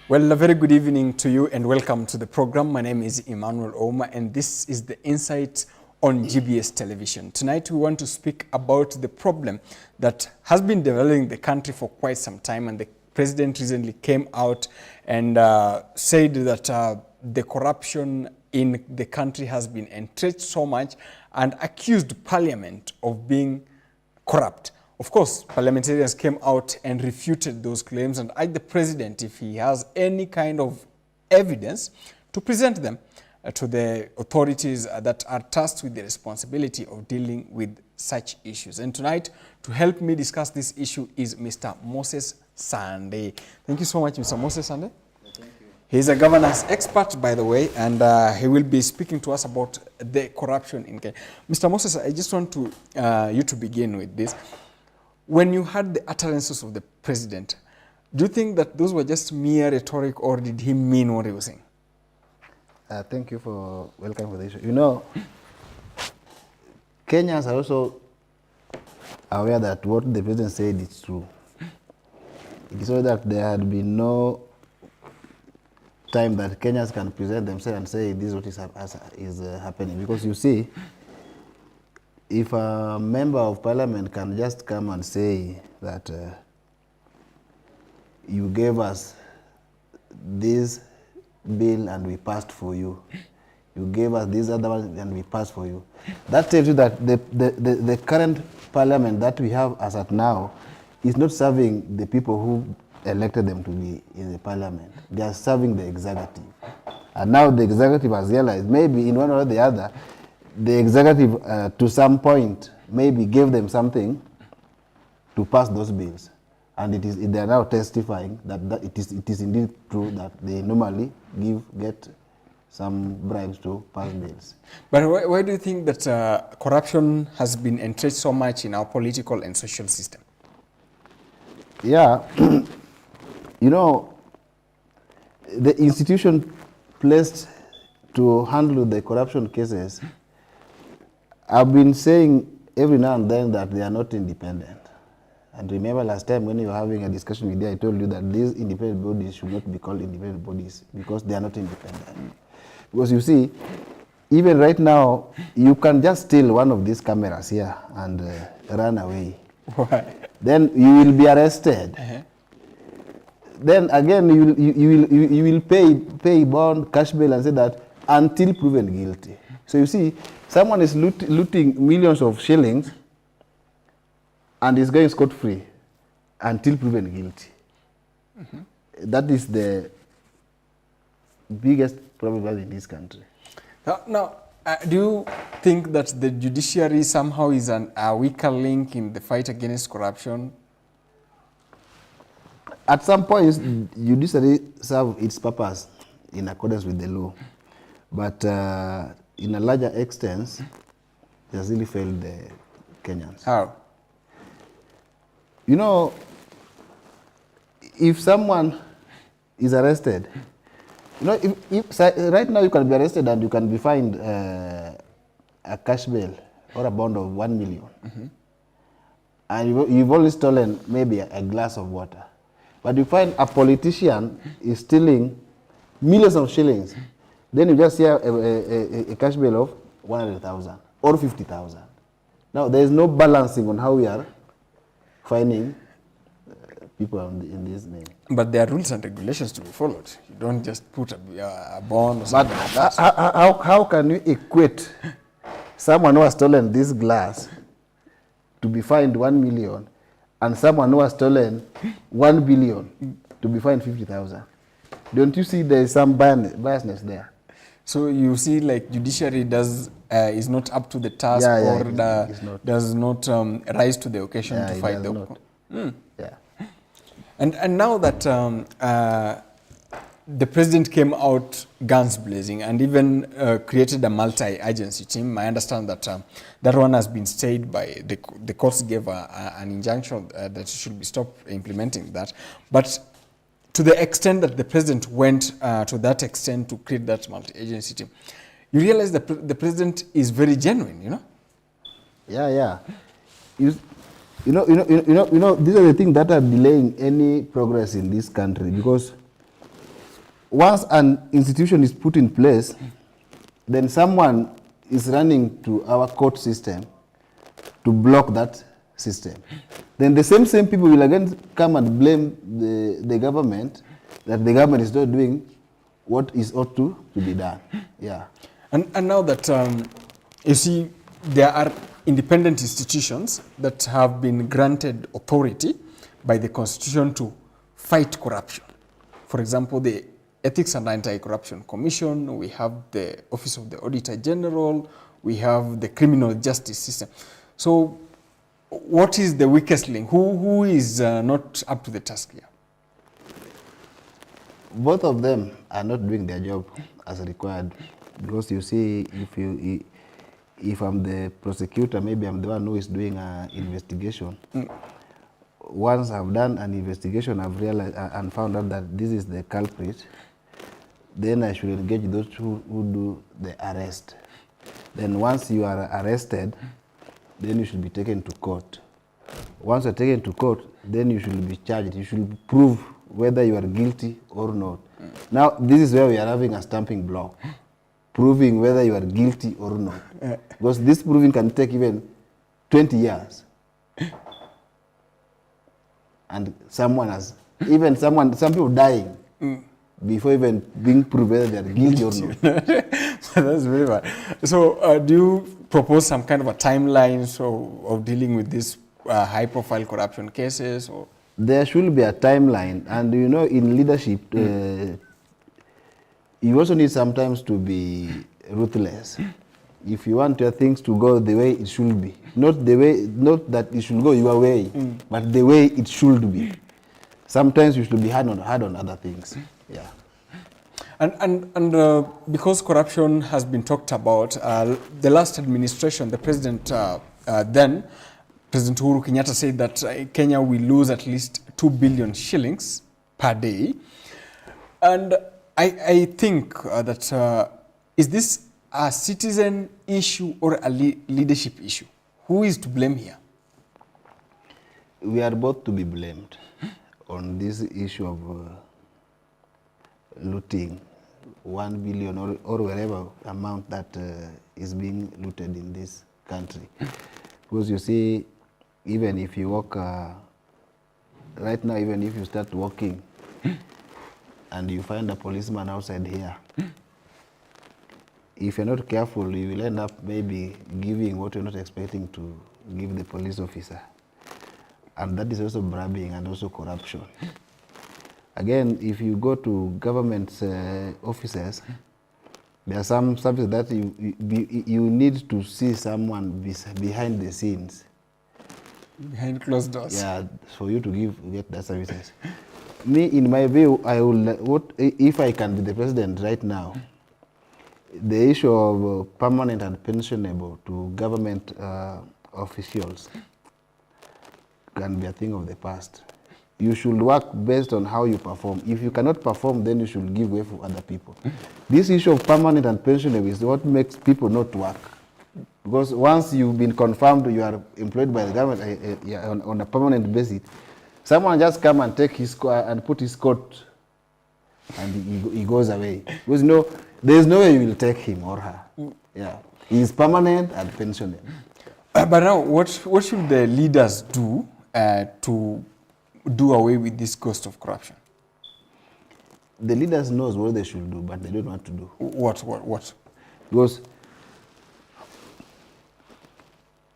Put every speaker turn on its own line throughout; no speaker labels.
Well, a very good evening to you and welcome to the program. My name is Emmanuel Oma and this is the Insight on GBS Television. Tonight we want to speak about the problem that has been developing the country for quite some time, and the president recently came out and said that the corruption in the country has been entrenched so much and accused Parliament of being corrupt. Of course, parliamentarians came out and refuted those claims and asked the president if he has any kind of evidence to present them to the authorities that are tasked with the responsibility of dealing with such issues. And tonight, to help me discuss this issue is Mr. Moses Sande. Thank you so much, Mr. Moses Sande.
Thank you.
He's a governance expert, by the way, and he will be speaking to us about the corruption in Kenya. Mr. Moses, I just want to you to begin with this. When you heard the utterances of the president, do you think that those were just mere rhetoric, or did he mean what he was saying?
Thank you for welcoming for the issue. You know, Kenyans are also aware that what the president said is true. It is so that there had been no time that Kenyans can present themselves and say this is what is happening. Because you see, if a member of parliament can just come and say that you gave us this bill and we passed for you, you gave us this other one and we passed for you, that tells you that the current parliament that we have as at now is not serving the people who elected them to be in the parliament. They are serving the executive. And now the executive has realized maybe in one or the other, the executive, to some point, maybe gave them something to pass those bills, and they are now testifying that it is indeed true that they normally get some bribes to pass bills.
But why do you think that corruption has been entrenched so much in our political and social system?
Yeah, you know, the institution placed to handle the corruption cases, I've been saying every now and then that they are not independent. And remember last time when you were having a discussion with you, I told you that these independent bodies should not be called independent bodies because they are not independent. Because you see, even right now, you can just steal one of these cameras here and run away.
Why?
Then you will be arrested. Then again, you will pay bond, cash bail, and say that until proven guilty. So you see, someone is looting millions of shillings and is going scot-free until proven guilty. That is the biggest problem in this country.
Now, do you think that the judiciary somehow is a weaker link in the fight against corruption?
At some points, judiciary serves its purpose in accordance with the law. But in a larger extent, it has really failed the Kenyans.
How?
You know, if someone is arrested, you know, if right now you can be arrested and you can be fined a cash bail or a bond of 1 million, and you've only stolen maybe a glass of water, but you find a politician is stealing millions of shillings, then you just hear a cash bail of 100,000 or 50,000. Now, there is no balancing on how we are finding people in this name.
But there are rules and regulations to be followed. You don't just put a bond or something like
that. How can you equate someone who has stolen this glass to be fined 1 million and someone who has stolen 1 billion to be fined 50,000? Don't you see there is some biasness there?
So you see, like, judiciary is not up to the task, does not rise to the occasion to fight the.
Yeah.
And now that the president came out guns blazing and even created a multi-agency team, I understand that that one has been stayed by the courts gave an injunction that should be stopped implementing that. But to the extent that the president went to that extent to create that multi-agency team, you realize that the president is very genuine, you know?
Yeah. You know, these are the things that are delaying any progress in this country, because once an institution is put in place, then someone is running to our court system to block that system. Then the same people will again come and blame the government that the government is not doing what is ought to be done. Yeah.
And now that you see, there are independent institutions that have been granted authority by the Constitution to fight corruption. For example, the Ethics and Anti-Corruption Commission, we have the Office of the Auditor General, we have the criminal justice system. So what is the weakest link? Who is not up to the task here?
Both of them are not doing their job as required, because you see, if I'm the prosecutor, maybe I'm the one who is doing an investigation. Once I've done an investigation, I've realized and found out that this is the culprit, then I should engage those who do the arrest. Then once you are arrested, then you should be taken to court. Once you're taken to court, then you should be charged. You should prove whether you are guilty or not. Now, this is where we are having a stamping block, proving whether you are guilty or not. Because this proving can take even 20 years. And some people dying before even being proved whether they are guilty or not.
That's very bad. So do you propose some kind of a timeline of dealing with these high-profile corruption cases? Or?
There should be a timeline. And you know, in leadership, you also need sometimes to be ruthless. If you want your things to go the way it should be, not that it should go your way, but the way it should be. Sometimes you should be hard on other things. Yeah.
And because corruption has been talked about, the last administration, the president then, President Uhuru Kenyatta, said that Kenya will lose at least 2 billion shillings per day. And I think that is this a citizen issue or a leadership issue? Who is to blame here?
We are both to be blamed on this issue of looting 1 billion or whatever amount that is being looted in this country. Because you see, even if you walk, right now, even if you start walking and you find a policeman outside here, if you're not careful, you will end up maybe giving what you're not expecting to give the police officer. And that is also bribing and also corruption. Again, if you go to government offices, there are some services that you need to see someone behind the scenes.
Behind closed doors.
Yeah, for you to get that services. Me, in my view, if I can be the president right now, the issue of permanent and pensionable to government officials can be a thing of the past. You should work based on how you perform. If you cannot perform, then you should give way for other people. This issue of permanent and pensionable is what makes people not work. Because once you've been confirmed you are employed by the government on a permanent basis, someone just come and take his and put his coat and he goes away. Because there is no way you will take him or her. Yeah, he is permanent and pensionable.
But now, what should the leaders do to do away with this ghost of corruption?
The leaders knows what they should do, but they don't want to do.
What?
Because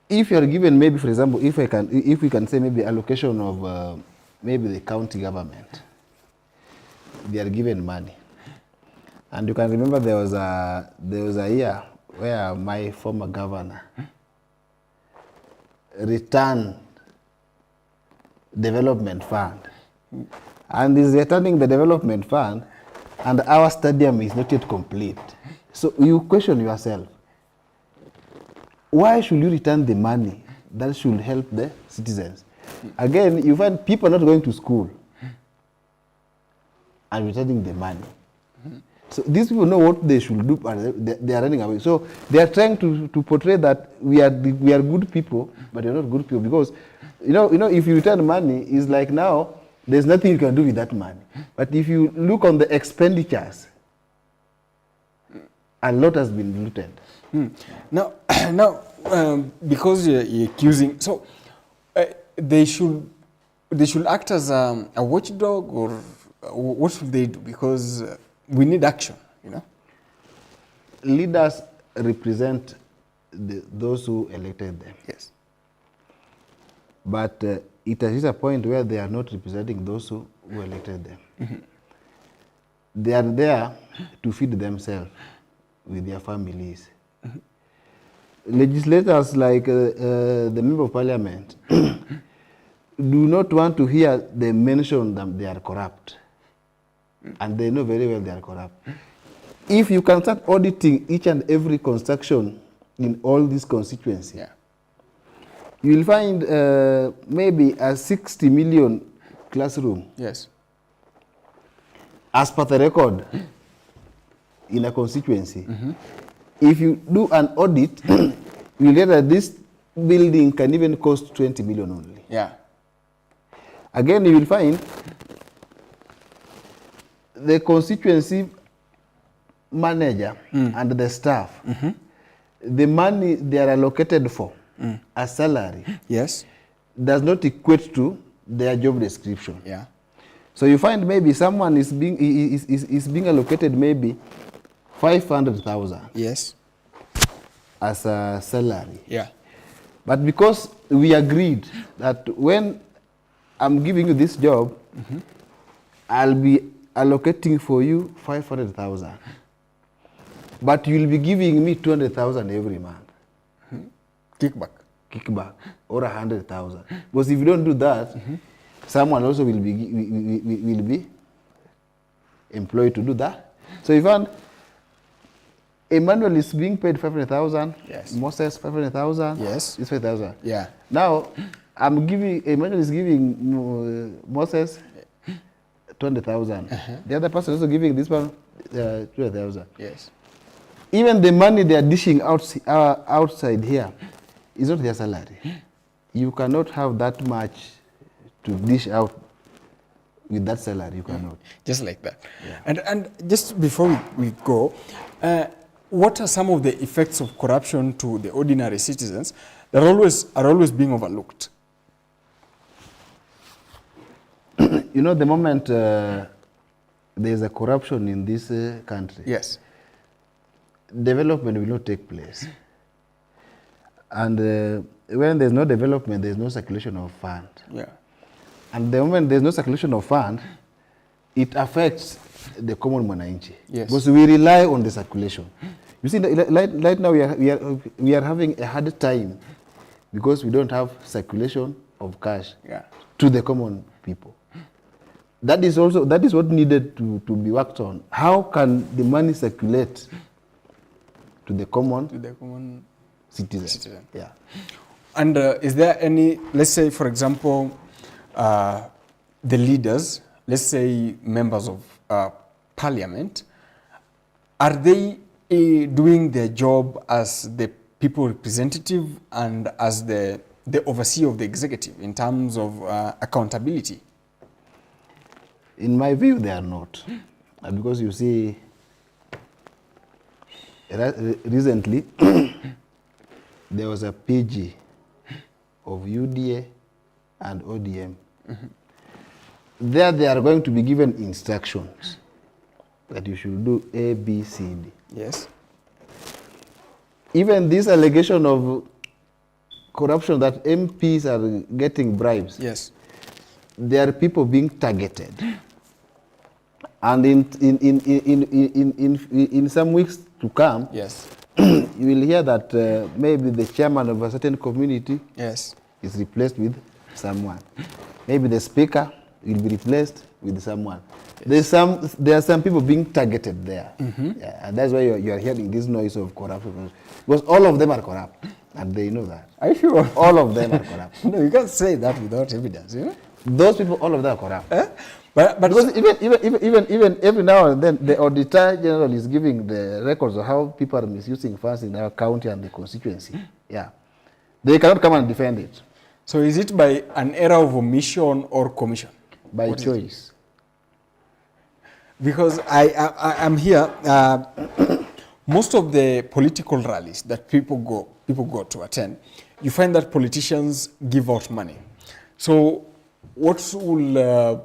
if you are given, maybe for example, if we can say maybe allocation of maybe the county government, they are given money, and you can remember there was a year where my former governor returned development fund, and is returning the development fund, and our stadium is not yet complete. So you question yourself, why should you return the money that should help the citizens? Again, you find people not going to school and returning the money. So these people know what they should do, and they are running away. So they are trying to portray that we are good people, but you're not good people, because you know if you return money, it's like now there's nothing you can do with that money. But if you look on the expenditures, a lot has been looted.
Now, because you're accusing, so they should act as a watchdog, or what should they do? Because we need action, you know.
Leaders represent those who elected them.
Yes.
But it is a point where they are not representing those who elected them.
Mm-hmm.
They are there to feed themselves with their families.
Mm-hmm.
Legislators like the member of parliament do not want to hear them mention that they are corrupt. And they know very well they are corrupt. If you can start auditing each and every construction in all these constituencies,
Yeah.
you will find maybe a 60 million classroom.
Yes.
As per the record in a constituency. If you do an audit, you get that this building can even cost 20 million only.
Yeah.
Again, you will find the constituency manager and the staff, the money they are allocated for a salary
Yes.
does not equate to their job description.
Yeah.
So you find maybe someone is being allocated maybe 500,000
Yes.
as a salary.
Yeah.
But because we agreed that when I'm giving you this job, I'll be allocating for you 500,000. But you'll be giving me 200,000 every month. Kickback, or 100,000. Because if you don't do that, someone also will be employed to do that. So if Emmanuel is being paid 500,000,
Yes.
Moses 500,000,
Yes.
it's 5,000.
Yeah.
Now Emmanuel is giving Moses 20,000. The other person is also giving this one 20,000.
Yes.
Even the money they are dishing outside here is not their salary. You cannot have that much to dish out with that salary. You cannot.
Just like that.
Yeah.
And just before we go, what are some of the effects of corruption to the ordinary citizens that are always being overlooked?
You know, the moment there is a corruption in this country,
Yes.
development will not take place. And when there's no development, there's no circulation of fund.
Yeah.
And the moment there's no circulation of fund, it affects the common mwananchi.
Yes.
Because we rely on the circulation. You see, right now we are having a hard time because we don't have circulation of cash
Yeah.
to the common people. That is what needed to be worked on. How can the money circulate to the common citizen? Yeah.
And is there any, let's say, for example, the leaders, let's say members of parliament, are they doing their job as the people representative and as the overseer of the executive in terms of accountability?
In my view, they are not. Because you see, recently, there was a PG of UDA and ODM. There they are going to be given instructions that you should do A, B, C, D.
Yes.
Even this allegation of corruption that MPs are getting bribes,
Yes.
there are people being targeted. And in some weeks to come,
Yes.
you will hear that maybe the chairman of a certain community
Yes.
is replaced with someone. Maybe the speaker will be replaced with someone. Yes. There are some people being targeted there. Yeah, and that's why you are hearing this noise of corruption. Because all of them are corrupt, and they know that.
Are you sure?
All of them are corrupt.
No, you can't say that without evidence, you know?
Those people, all of them are corrupt.
But
Because even every now and then, the Auditor General is giving the records of how people are misusing funds in our county and the constituency. Yeah. They cannot come and defend it.
so is it by an error of omission or commission?
by
What is it?
choice.
Because I'm here. Most of the political rallies that people go to attend, you find that politicians give out money. So, what will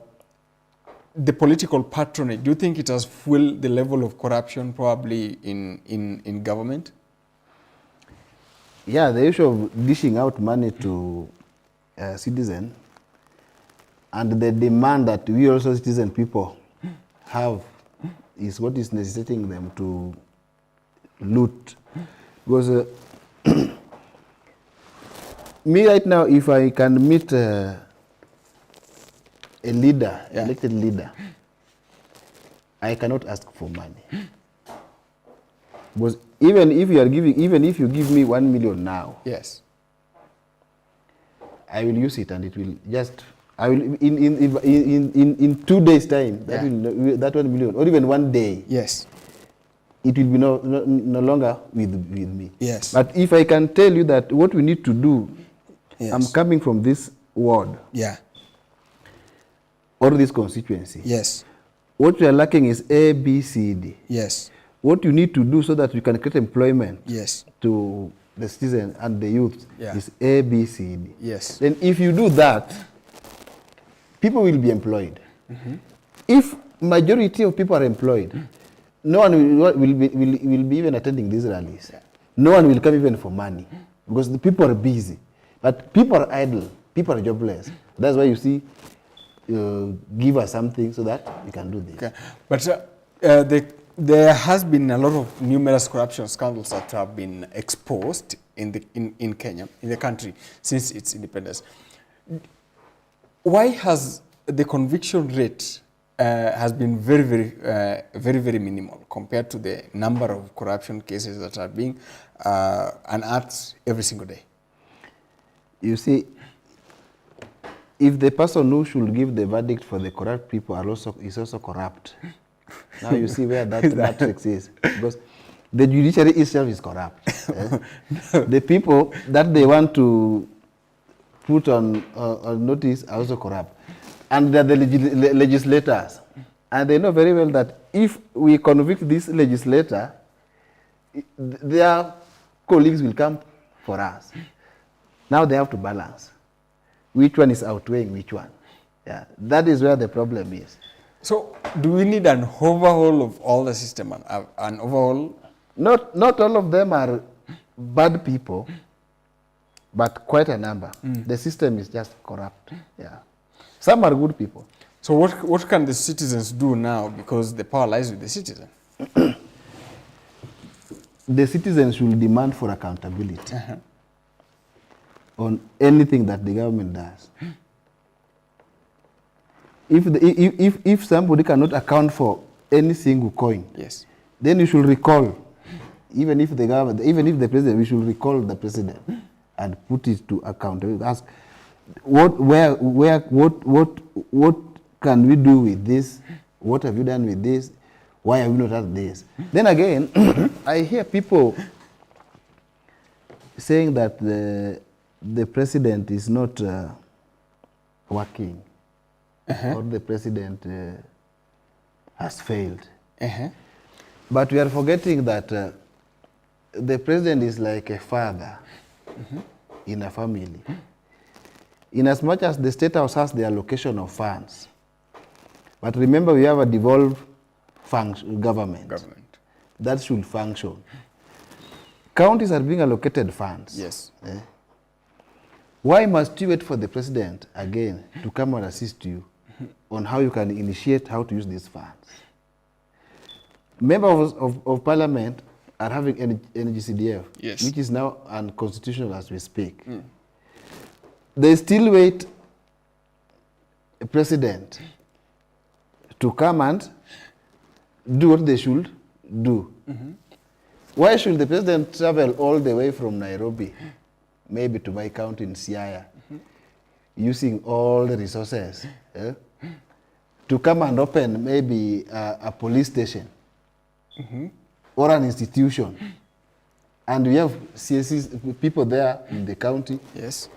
the political patronage? Do you think it has fueled the level of corruption probably in government?
Yeah, the issue of dishing out money to citizen and the demand that we also citizen people have is what is necessitating them to loot. Because me right now, if I can meet a leader, elected leader, I cannot ask for money. Because even if you give me 1 million now,
Yes.
I will use it and it will just, I will in 2 days time, that 1 million, or even 1 day,
Yes.
it will be no longer with me.
Yes.
But if I can tell you that what we need to do,
Yes.
I'm coming from this ward
Yeah.
or this constituency.
Yes.
What we are lacking is A, B, C, D.
Yes.
What you need to do so that you can create employment
Yes.
to the citizen and the youth is A, B, C, D.
Yes.
Then if you do that, people will be employed. If majority of people are employed, no one will be even attending these rallies. No one will come even for money because the people are busy. But people are idle. People are jobless. That's why you see, give us something so that we can do this.
Okay. But there has been a lot of numerous corruption scandals that have been exposed in Kenya, in the country, since its independence. Why has the conviction rate has been very minimal compared to the number of corruption cases that are being unearthed every single day?
You see, if the person who should give the verdict for the corrupt people is also corrupt, now you see where that matrix is. Because the judiciary itself is corrupt. The people that they want to put on notice are also corrupt. And they're the legislators. And they know very well that if we convict this legislator, their colleagues will come for us. Now they have to balance. Which one is outweighing which one? Yeah, that is where the problem is.
So, do we need an overhaul of all the system? An overhaul?
Not all of them are bad people, but quite a number. The system is just corrupt. Yeah, some are good people.
So, what can the citizens do now? Because the power lies with the citizen.
The citizens should demand for accountability on anything that the government does. If somebody cannot account for any single coin,
yes,
then you should recall. Even if the president, we should recall the president and put it to account. Ask, what can we do with this? What have you done with this? Why have you not done this? Then again, I hear people saying that the president is not working, or the president has failed. But we are forgetting that the president is like a father in a family. In as much as the State House has the allocation of funds, but remember we have a devolved government that should function. Counties are being allocated funds.
Yes.
Why must you wait for the president again to come and assist you on how you can initiate how to use these funds? Members of parliament are having NGCDF,
yes,
which is now unconstitutional as we speak. They still wait a president to come and do what they should do. Why should the president travel all the way from Nairobi, maybe to my county in Siaya, using all the resources, to come and open maybe a police station or an institution? And we have CSCs, people there in the county,
yes,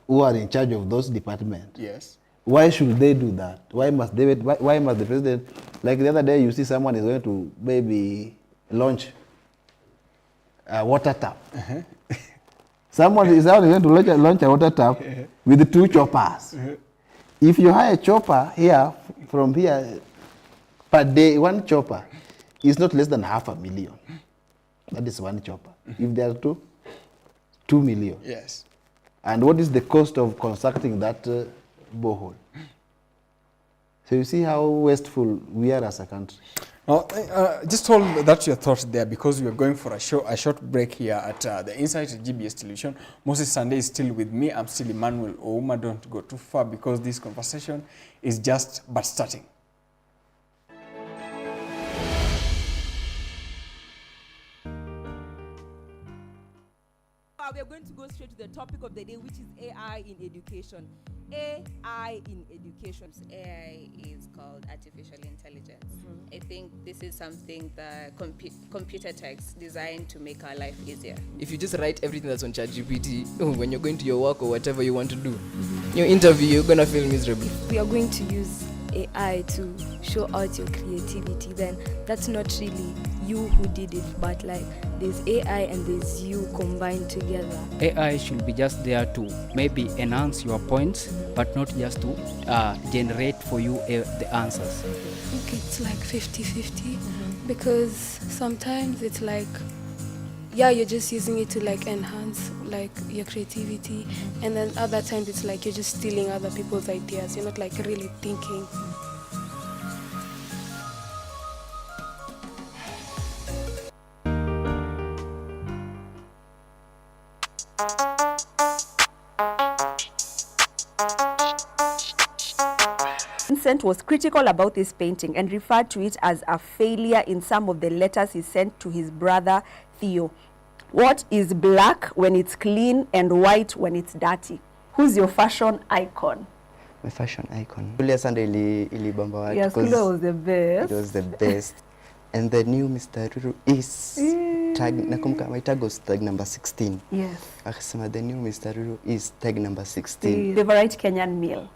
who are in charge of those departments.
Yes.
Why should they do that? Why must they? Why must the president? Like the other day, you see someone is going to maybe launch a water tap. Someone is going to launch a water tap with 2 choppers. If you hire a chopper here, from here, per day, 1 chopper is not less than 500,000. That is 1 chopper. If there are 2 million.
Yes.
And what is the cost of constructing that borehole? So you see how wasteful we are as a country.
Now, just hold that your thoughts there, because we are going for a short break here at the Insight GBS Television. Moses Sunday is still with me. I'm still Emmanuel Ouma. Don't go too far, because this conversation is just but starting.
We are going to go straight to the topic of the day, which is AI in education. AI in education.
AI is called artificial intelligence. I think this is something that computer techs designed to make our life easier.
If you just write everything that's on ChatGPT, when you're going to your work or whatever you want to do, your interview, you're going to feel miserable.
We are going to use AI to show out your creativity, then that's not really you who did it, but like there's AI and there's you combined together.
AI should be just there to maybe enhance your points, but not just to generate for you the answers.
I think it's like 50-50 because sometimes it's like, yeah, you're just using it to like enhance like your creativity, and then other times it's like you're just stealing other people's ideas. You're not like really thinking.
Vincent was critical about this painting and referred to it as a failure in some of the letters he sent to his brother Theo. What is black when it's clean and white when it's dirty? Who's your fashion icon?
My fashion icon. Julia Sunday ilibamba watu.
Yes, Kula was the best.
It was the best. And the new Mr. Ruru is tag, nakumbuka my tag was tag number 16.
Yes.
Akasema the new Mr. Ruru is tag number 16.
Favorite Kenyan meal?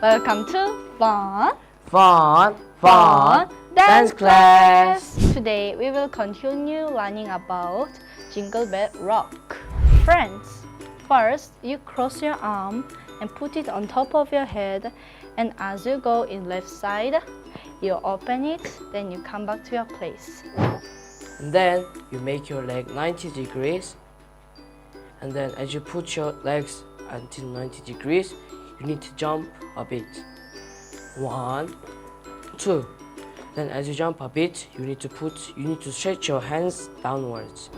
Welcome to
Fun Dance Class.
Today we will continue learning about Jingle Bell Rock. Friends, first you cross your arm and put it on top of your head, and as you go in left side, you open it, then you come back to your place.
And then you make your leg 90 degrees, and then as you put your legs until 90 degrees, you need to jump a bit. 1, 2. Then as you jump a bit, you need to stretch your hands downwards.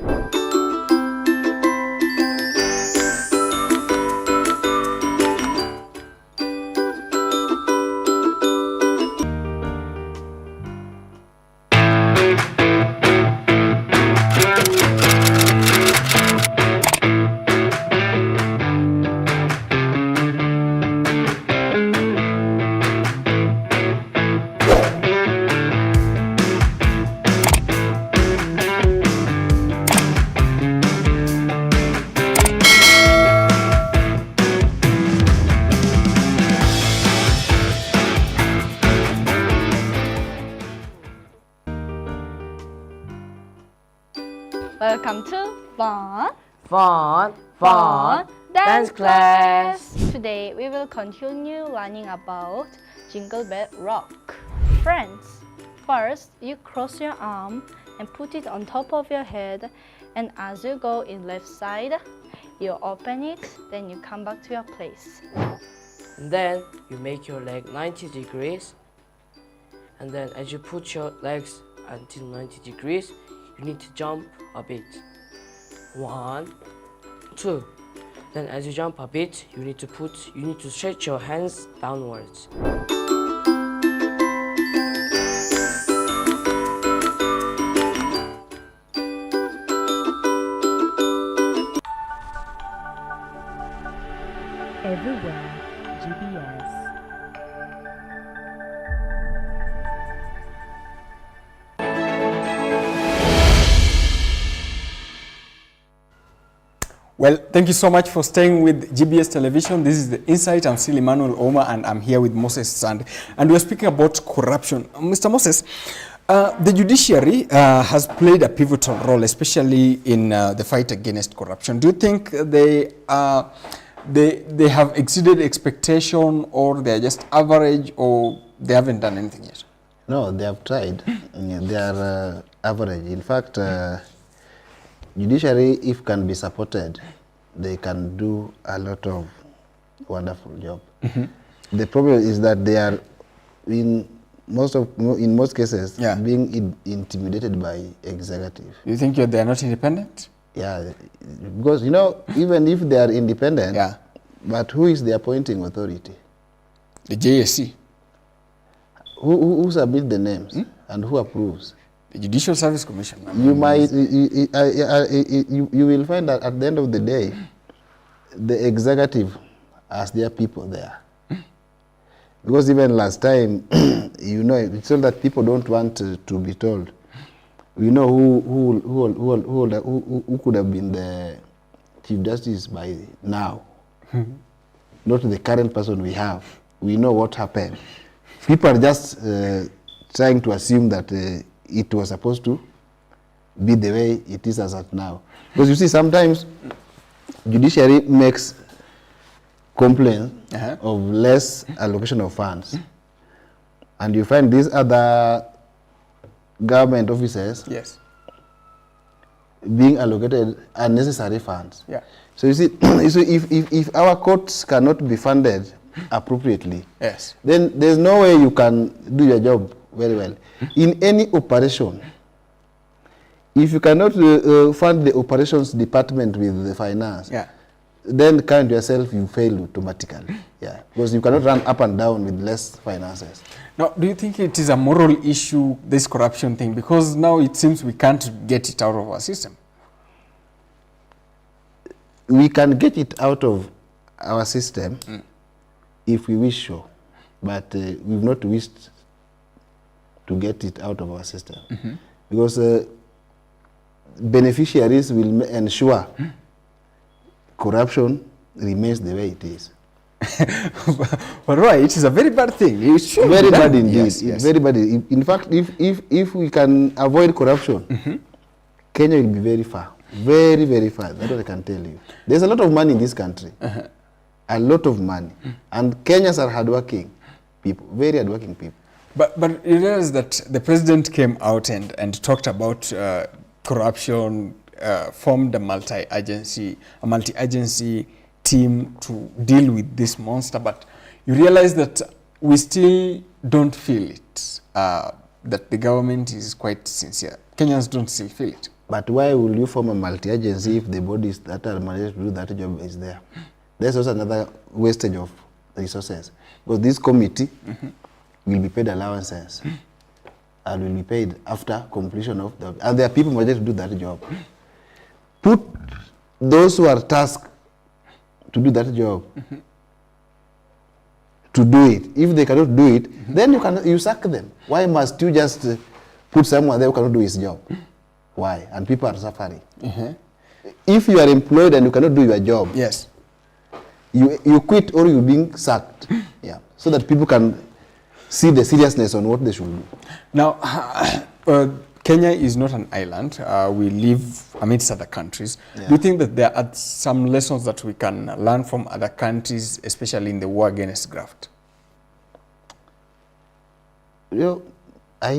Welcome to
Fun Dance Class.
Today we will continue learning about Jingle Bell Rock. Friends, first you cross your arm and put it on top of your head, and as you go in left side, you open it, then you come back to your place.
And then you make your leg 90 degrees, and then as you put your legs until 90 degrees, you need to jump a bit. 1, 2. Then as you jump a bit, you need to stretch your hands downwards.
Everywhere, GBS.
Well, thank you so much for staying with GBS Television. This is The Insight. I'm still Emmanuel Oma, and I'm here with Moses Sand. And we're speaking about corruption. Mr. Moses, the judiciary has played a pivotal role, especially in the fight against corruption. Do you think they have exceeded expectation, or they're just average, or they haven't done anything yet?
No, they have tried. They are average. In fact, judiciary, if can be supported, they can do a lot of wonderful job. The problem is that they are in most cases being intimidated by executive.
You think they are not independent?
Yeah, because even if they are independent, but who is the appointing authority?
The JSC.
Who submit the names and who approves?
The Judicial Service Commission.
You might, you will find that at the end of the day, the executive has their people there. Because even last time, it's all that people don't want to be told. We know who could have been the Chief Justice by now, not the current person we have. We know what happened. People are just trying to assume that it was supposed to be the way it is as of now. Because you see, sometimes judiciary makes complaints of less allocation of funds. And you find these other government officers being allocated unnecessary funds. So you see, if our courts cannot be funded appropriately, then there's no way you can do your job very well. In any operation, if you cannot fund the operations department with the finance, then count yourself, you fail automatically. Because you cannot run up and down with less finances.
Now, do you think it is a moral issue, this corruption thing? Because now it seems we can't get it out of our system.
We can get it out of our system if we wish so, but we've not wished to get it out of our system. Because beneficiaries will ensure corruption remains the way it is.
But right, it is a very bad thing. It's
very bad indeed. It's very bad. In fact, if we can avoid corruption, Kenya will be very far. Very, very far. That's what I can tell you. There's a lot of money in this country. A lot of money. And Kenyans are hardworking people, very hardworking people.
But you realize that the president came out and talked about corruption, formed a multi-agency team to deal with this monster. But you realize that we still don't feel it, that the government is quite sincere. Kenyans don't still feel it.
But why will you form a multi-agency if the bodies that are managed to do that job is there? There's also another wastage of resources. Because this committee will be paid allowances and will be paid after completion of the... And there are people managed to do that job. Put those who are tasked to do that job to do it. If they cannot do it, then you sack them. Why must you just put someone there who cannot do his job? Why? And people are suffering. If you are employed and you cannot do your job, you quit or you're being sacked. So that people can see the seriousness on what they should do.
Now, Kenya is not an island. We live amidst other countries. Do you think that there are some lessons that we can learn from other countries, especially in the war against graft?
I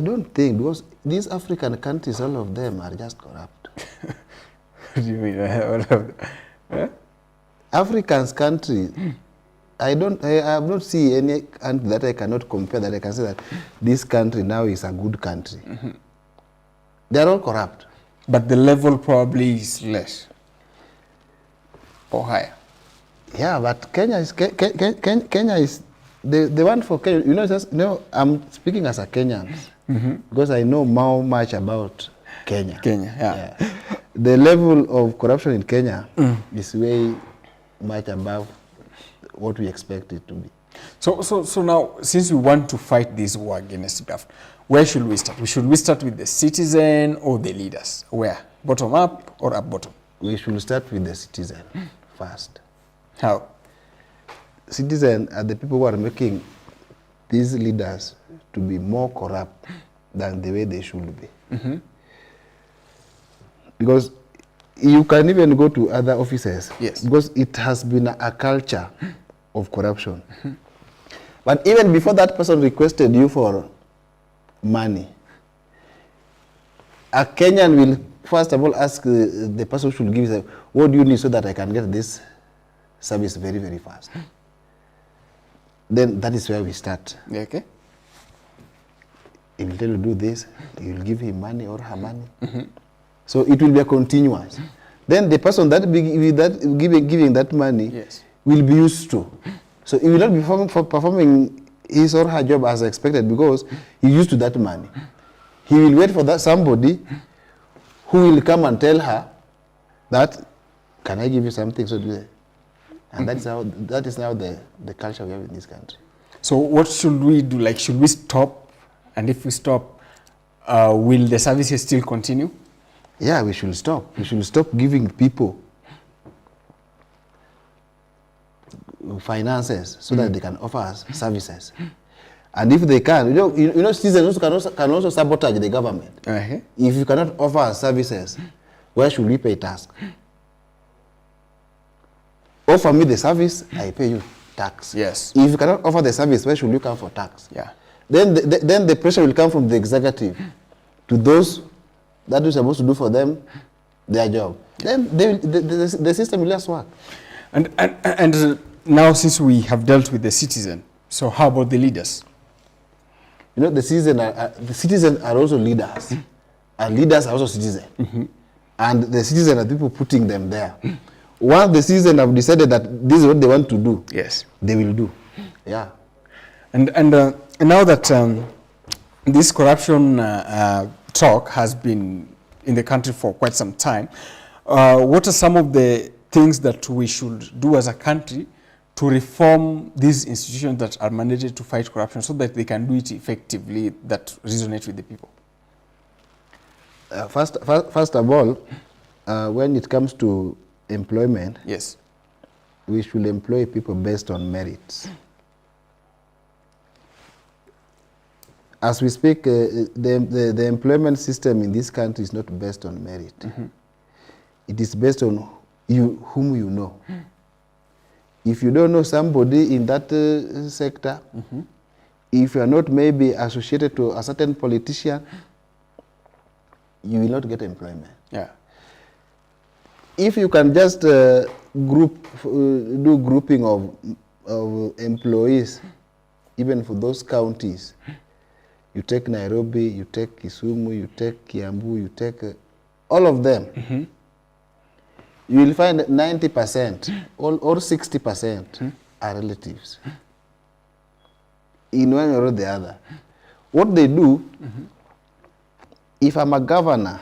don't think, because these African countries, all of them are just corrupt.
What do you mean? All of them?
African's country, I have not seen any country that I cannot compare, that I can say that this country now is a good country. They are all corrupt.
But the level probably is less or higher.
Yeah, but Kenya is the one for Kenya. I'm speaking as a Kenyan because I know how much about Kenya. The level of corruption in Kenya is way much above what we expect it to be.
So now, since we want to fight this war against graft, where should we start? Should we start with the citizen or the leaders? Where? Bottom up or up bottom?
we should start with the citizen first.
How?
Citizens are the people who are making these leaders to be more corrupt than the way they should be. Because you can even go to other offices.
Yes.
Because it has been a culture of corruption. But even before that person requested you for money, a Kenyan will first of all ask the person who should give you, what do you need so that I can get this service very, very fast? Then that is where we start.
Okay.
He will tell you do this, you will give him money or her money. So it will be a continuous. Then the person that giving that money
Yes.
will be used to. So he will not be performing his or her job as expected because he used to that money. He will wait for that somebody who will come and tell her that, can I give you something? So do that. And that is now the culture we have in this country.
So what should we do? Like, should we stop? And if we stop, will the services still continue?
Yeah, we should stop. We should stop giving people finances so that they can offer us services. And if they can, you know, citizens can also sabotage the government. If you cannot offer us services, where should we pay tax? Offer me the service, I pay you tax.
Yes.
If you cannot offer the service, where should you come for tax?
Yeah.
Then the pressure will come from the executive to those that are supposed to do for them their job. Then the system will just work.
And now, since we have dealt with the citizen, so how about the leaders?
You know, the citizens are also leaders, and leaders are also citizens. And the citizens are people putting them there. Once the citizens have decided that this is what they want to do,
yes,
they will do. Yeah.
And now that this corruption talk has been in the country for quite some time, what are some of the things that we should do as a country to reform these institutions that are mandated to fight corruption so that they can do it effectively, that resonate with the people?
First of all, when it comes to employment,
yes,
we should employ people based on merits. As we speak, the employment system in this country is not based on merit. It is based on whom you know. If you don't know somebody in that sector, if you are not maybe associated to a certain politician, you will not get employment.
Yeah.
If you can just do grouping of employees, even for those counties, you take Nairobi, you take Kisumu, you take Kiambu, you take all of them, you will find 90% or 60% are relatives in one or the other. What they do, if I'm a governor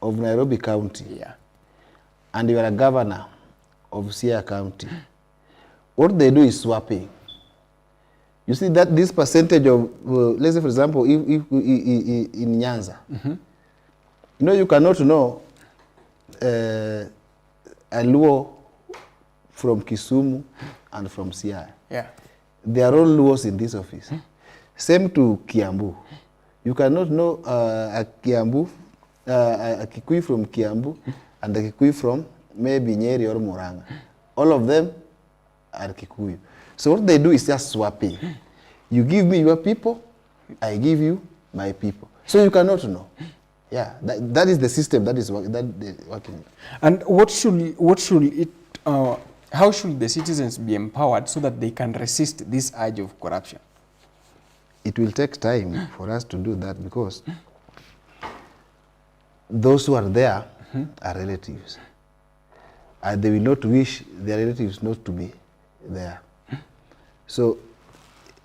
of Nairobi County, and you are a governor of Siaya County, what they do is swapping. You see that this percentage of, let's say for example, if in Nyanza, you know, you cannot know a Luo from Kisumu and from Siaya.
Yeah.
They are all Luos in this office. Same to Kiambu. You cannot know a Kiambu, a Kikuyu from Kiambu and a Kikuyu from maybe Nyeri or Murang'a. All of them are Kikuyu. So what they do is just swapping. You give me your people, I give you my people. So you cannot know. Yeah, that is the system that is working.
And how should the citizens be empowered so that they can resist this urge of corruption?
It will take time for us to do that because those who are there are relatives. And they will not wish their relatives not to be there. So,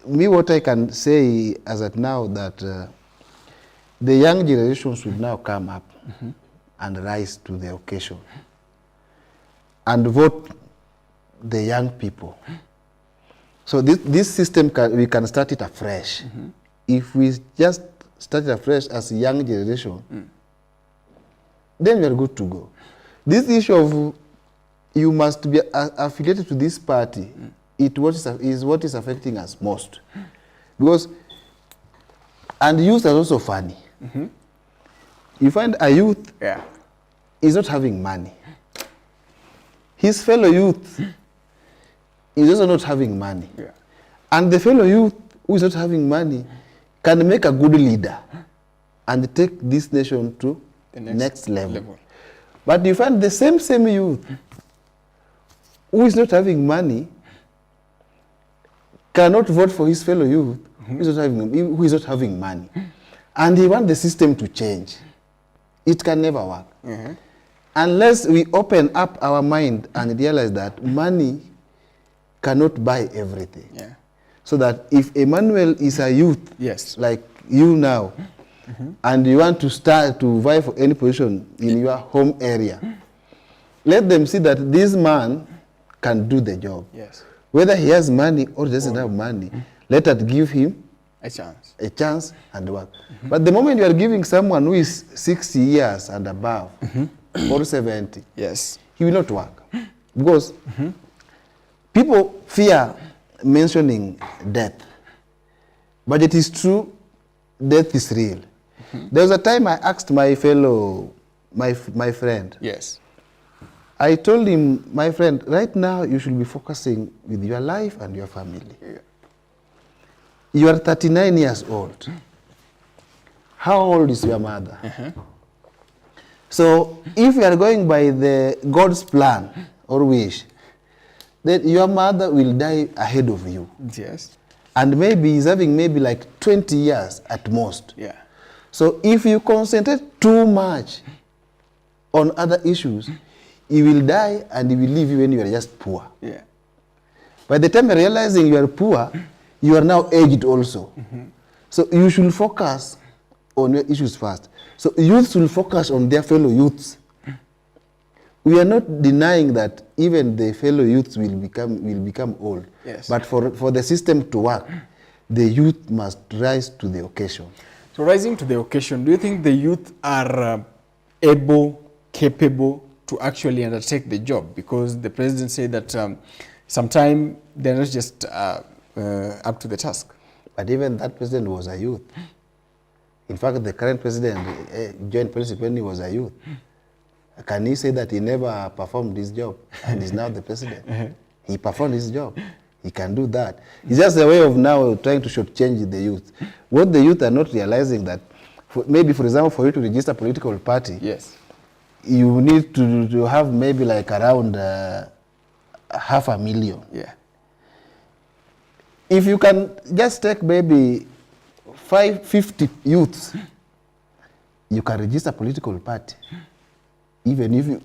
what I can say as at now that the young generation should now come up and rise to the occasion and vote the young people. So this system, we can start it afresh. If we just start it afresh as a young generation, then you are good to go. This issue of you must be affiliated to this party, is what is affecting us most. Because, and youth are also funny. You find a youth is not having money. His fellow youth is also not having money. And the fellow youth who is not having money can make a good leader and take this nation to the next level. But you find the same youth who is not having money cannot vote for his fellow youth who is not having money. And he wants the system to change. It can never work. Unless we open up our mind and realize that money cannot buy everything. So that if Emmanuel is a youth, like you now, and you want to start to vie for any position in your home area, let them see that this man can do the job. Whether he has money or doesn't have money, let us give him a chance and work. But the moment you are giving someone who is 60 years and above, or 70, he will not work. Because people fear mentioning death. But it is true, death is real. There was a time I asked my fellow, my friend. I told him, my friend, right now you should be focusing with your life and your family. You are 39 years old. How old is your mother? So if you are going by the God's plan or wish, then your mother will die ahead of you. And maybe he's having maybe like 20 years at most. So if you concentrate too much on other issues, he will die and he will leave you when you are just poor. By the time you're realizing you are poor, you are now aged also. So you should focus on your issues first. So youths will focus on their fellow youths. We are not denying that even the fellow youths will become old. But for the system to work, the youth must rise to the occasion.
So rising to the occasion, do you think the youth are able, capable to actually undertake the job? Because the president said that sometimes they're not just up to the task.
But even that president was a youth. In fact, the current president joined policy when he was a youth. Can he say that he never performed his job and is now the president? He performed his job. He can do that. It's just a way of now trying to shortchange the youth. What the youth are not realizing that, maybe for example, for you to register a political party, you need to have maybe like around 500,000. If you can just take maybe 50 youths, you can register a political party. Even if you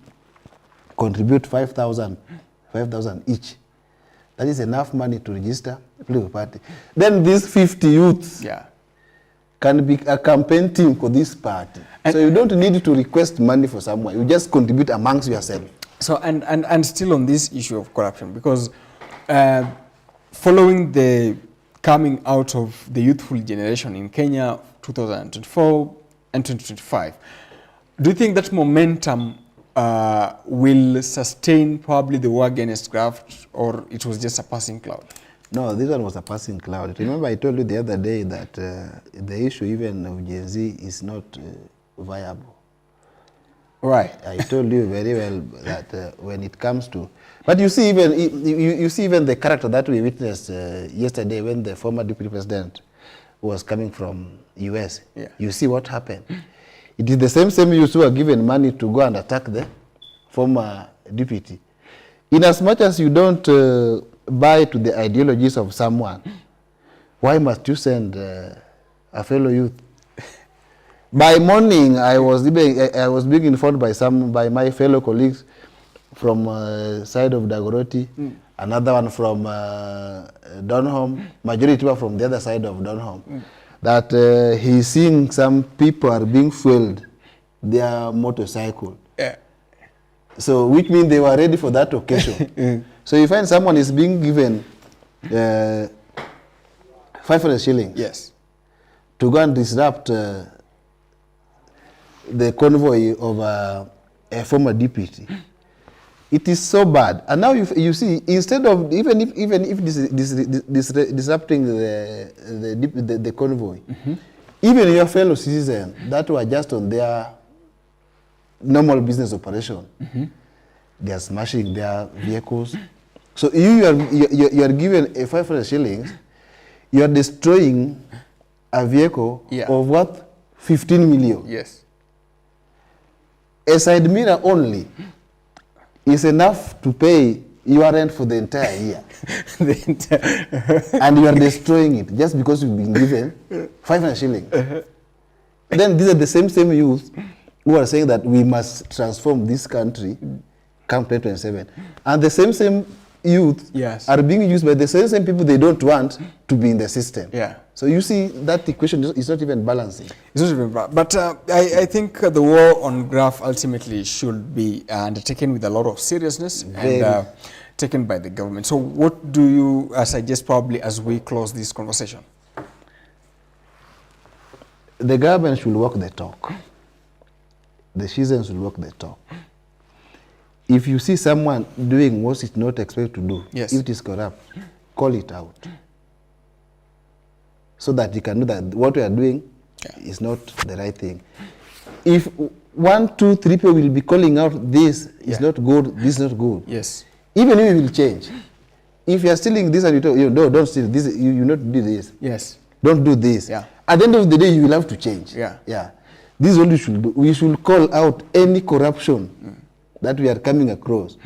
contribute 5,000 each, that is enough money to register a political party. Then these 50 youths can be a campaign team for this party. And so you don't need to request money for someone. You just contribute amongst yourself.
So and still on this issue of corruption, because following the coming out of the youthful generation in Kenya 2024 and 2025, do you think that momentum will sustain probably the war against graft, or it was just a passing cloud?
No, this one was a passing cloud. Remember I told you the other day that the issue even of Gen Z is not viable. I told you very well that when it comes to, but you see even you see even the character that we witnessed yesterday when the former deputy president was coming from US. You see what happened. It is the same youths who are given money to go and attack the former deputy. In as much as you don't buy to the ideologies of someone, why must you send a fellow youth? By morning, I was being informed by my fellow colleagues from side of Dagoretti, another one from Donholm, majority were from the other side of Donholm, that he's seeing some people are being fueled their motorcycle. So which means they were ready for that occasion. So you find someone is being given 500 shillings to go and disrupt the convoy of a former deputy. It is so bad. And now you see, instead of even if this is disrupting the convoy, even your fellow citizens that were just on their normal business operation, they are smashing their vehicles. So you are given a 500 shillings, you are destroying a vehicle of what? 15 million.
Yes.
A side mirror only is enough to pay your rent for the entire year. And you are destroying it just because you've been given 500 shillings. Then these are the same youth who are saying that we must transform this country come 2027. And the same youth are being used by the same people they don't want to be in the system.
Yeah.
So you see that equation is not even balancing.
It's not even balancing. But I think the war on graft ultimately should be undertaken with a lot of seriousness and taken by the government. So what do you suggest probably as we close this conversation?
The government should walk the talk. The citizens should walk the talk. If you see someone doing what it's not expected to do, if it is corrupt, call it out. So that you can know that what we are doing is not the right thing. If 1, 2, 3 people will be calling out this is not good, this is not good.
Yes.
Even if it will change. If you are stealing this and you tell, no, don't steal this, you not do this.
Yes.
Don't do this.
Yeah.
At the end of the day, you will have to change.
Yeah.
Yeah. This is what we should do. We should call out any corruption that we are coming across.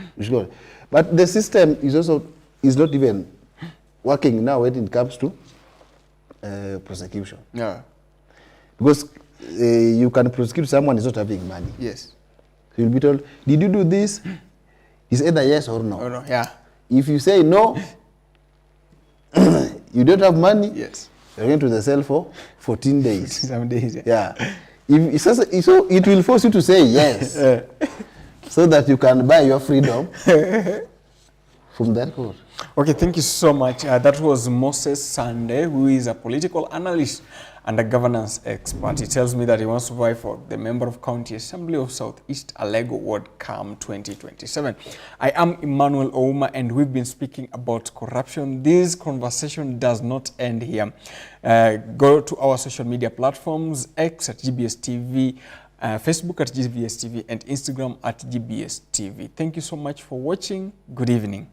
But the system is not even working now when it comes to prosecution.
Yeah.
Because you can prosecute someone who is not having money.
Yes.
So you'll be told, did you do this? It's either yes or no.
Oh, no. Yeah.
If you say no, you don't have money.
Yes.
You're going to the cell for 14 days.
7 days.
Yeah. So it will force you to say yes. So that you can buy your freedom from that court.
Okay, thank you so much. That was Moses Sunday, who is a political analyst and a governance expert. He tells me that he wants to vie for the member of County Assembly of Southeast Alego Ward come 2027. I am Emmanuel Ouma, and we've been speaking about corruption. This conversation does not end here. Go to our social media platforms, X at GBS TV, Facebook at GBS TV, and Instagram at GBS TV. Thank you so much for watching. Good evening.